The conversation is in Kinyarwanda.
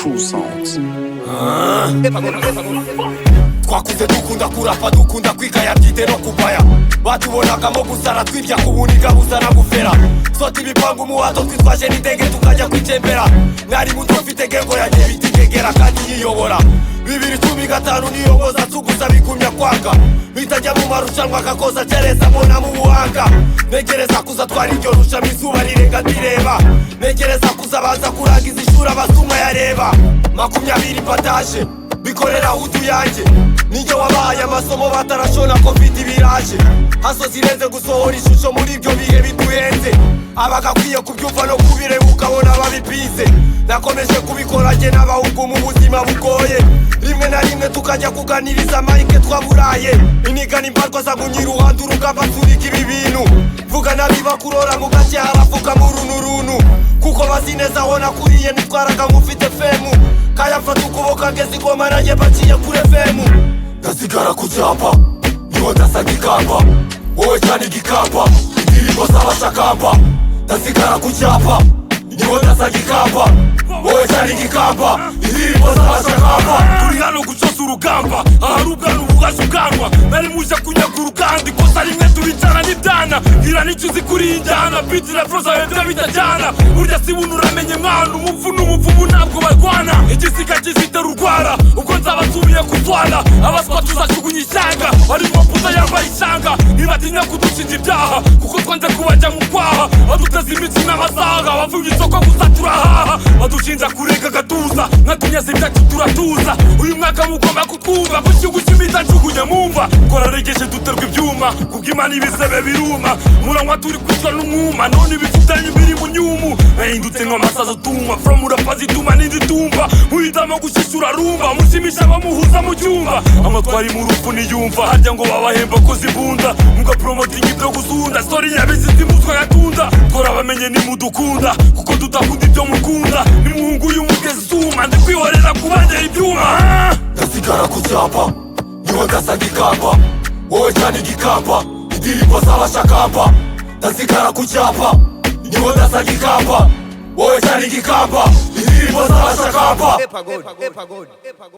True Sounds. Twakuze dukunda kurapa, dukunda kwigaya byite no kubaya. Batubonagamo gusara twirya kubuniga buzana gufera. Soti ibipangu muhato twitwaje n'indege tukajya kwicembera. Nari muto mfite gego yagiye bitigegera kandi yiyobora. 2015 niyoboza tuguza bigumya kwanga. Bitajya mu marushanwa akakoza cereza mbona mu buhanga. Negereza kuza twari iryo rusha mizuba rirenga ndireba. Negereza kuza baza kuragiza ishura basuma yareba. 20 pataje bikorera hutu yanjye. Ninjye wabaye amasomo batarashona covid biraje. Haso zirenze gusohora ishusho muri ibyo bihe biduhenze. Abagakwiye kubyumva no kubireba ukabona babipize. Nakomeje kubikora jye n'abahungu mu buzima bugoye. Rimwe na rimwe tukajya kuganiriza Mike twaburaye. Inigana imbarwa za munyiruhanda urugamba turika ibi bintu. Vuga nabiba kurora mu gace harafuka mu runurunu. Kuko bazi neza aho nakuriye nitwaraga mufite femu. Kayafata ukuboka ngeze igoma nanjye baciye kure femu. Ndasigara ku cyapa niho ndasaga ikamba. Wowe cyane igikamba indirimbo z'abashakamba. Ndasigara ku cyapa niho ndasaga ikamba. Wowe cyane igikamba indirimbo z'abashakamba. Turi hano gucoza urugamba ahari ubwanwa bugaje ubwanwa. Nari muje kunyagura uruganda ikosa rimwe tubicana n'ibyana. Gira n'icyo uzi kuri injyana biti na froza webwe bitajyana. Burya si buno uramenye mwana umupfu n'umupfumu ntabwo barwana. Igisiga kizitera urwara ubwo nzaba nsubiye kutwara. Abaswa tuzajugunya ishyanga barimo puza yambaye ishyanga. Ntibatinya kudushinja ibyaha kuko twanze kubajya mu kwaha. Baduteza imitsi n'amasaha bavuga isoko gusa turahaha. Badushinja kureka gatuza nkatunyaza ibyacu turatuza. Uyu mwaka mugomba kutwumva kugihugu cy'imita njugunya mumva. Koraregeje duterwa ibyuma kubw'Imana ibisebe biruma. Muranywa turi kwicwa n'umwuma none ibifitanye ibiri mu nyumu. Nahindutse nk'amasazo tumva from urapazi tuma n'indi tumva. Muhitamo gushishura rumba mushimisha bamuhuza mu cyumba. Amatwari mu rupfu niyumva harya ngo babahemba ko zibunda. Muga promoting ibyo gusunda story yabizizi mutwe gatunda. Kora bamenye nimudukunda kuko tudakunda ibyo mukunda. Nimuhungu y'umugezi suma ndi kwihorera kubandera ibyuma. Ndasigara ku cyapa niho ndasaga ikamba. Wowe cyane igikamba indirimbo z'abashakamba. Ndasigara ku cyapa niho ndasaga ikamba. Wowe cyane igikamba indirimbo z'abashakamba.